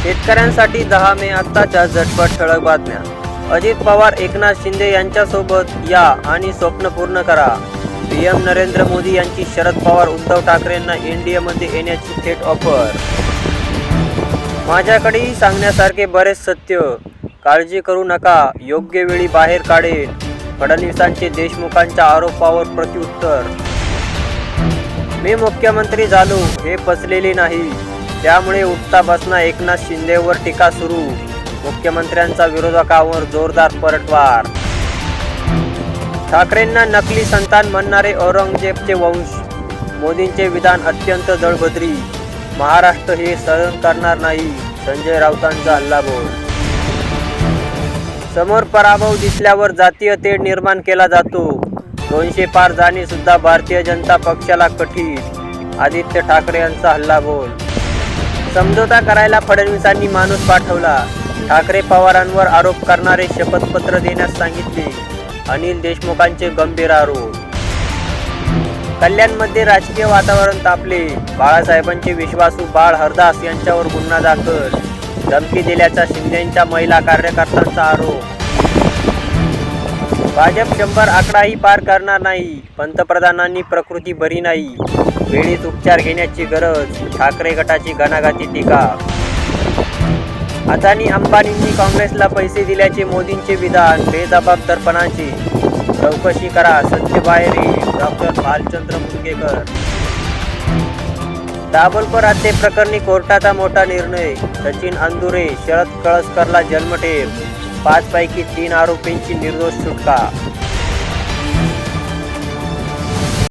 शेतकऱ्यांसाठी 10 मे आत्ताच्या झटपट ठळक बातम्या. अजित पवार एकनाथ शिंदे यांच्यासोबत या आणि स्वप्न पूर्ण करा. पीएम नरेंद्र मोदी यांची शरद पवार उद्धव ठाकरेंना एनडीएमध्ये येण्याची थेट ऑफर. माझ्याकडेही सांगण्यासारखे बरेच सत्य, काळजी करू नका, योग्य वेळी बाहेर काढेन. फडणवीसांचे देशमुखांच्या आरोपावर प्रत्युत्तर. मी मुख्यमंत्री झालो हे पचलेले नाही, त्यामुळे उठता बसना एकनाथ शिंदेवर टीका सुरू. मुख्यमंत्र्यांचा विरोधकांवर जोरदार पलटवार. ठाकरेंना नकली संतान म्हणणारे औरंगजेबचे वंश. मोदींचे विधान अत्यंत दळभद्री. महाराष्ट्र हे सहन करणार नाही. संजय राऊतांचा हल्लाबोल. समोर पराभव दिसल्यावर जातीय तेढ निर्माण केला जातो. 200 पार जाणे सुद्धा भारतीय जनता पक्षाला कठीण. आदित्य ठाकरे यांचा हल्लाबोल. समझोता करायला फडणवीसांनी माणूस पाठवला. ठाकरे पवारांवर आरोप करणारे शपथपत्र देण्यास सांगितले. अनिल देशमुखांचे गंभीर आरोप. कल्याणमध्ये राजकीय वातावरण तापले. बाळासाहेबांचे विश्वासू बाळ हरदास यांच्यावर गुन्हा दाखल. धमकी दिल्याचा शिंदेंच्या महिला कार्यकर्त्यांचा आरोप. भाजप 100 आकडाही पार करणार नाही. पंतप्रधानांनी प्रकृती बरी नाही, वेळीच उपचार घेण्याची गरज. ठाकरे गटाची घणाघाती टीका. अदानी अंबानींनी काँग्रेसला पैसे दिल्याचे मोदींचे विधान बेजबाबदारपणाचे. चौकशी करा, सत्य बाहेर येईल. डॉक्टर भालचंद्र मुनगेकर. दाभोलकर हत्ये प्रकरणी कोर्टाचा मोठा निर्णय. सचिन अंदुरे, शरद कळसकरला जन्मठेप. 5 पैकी 3 आरोपींची निर्दोष सुटका.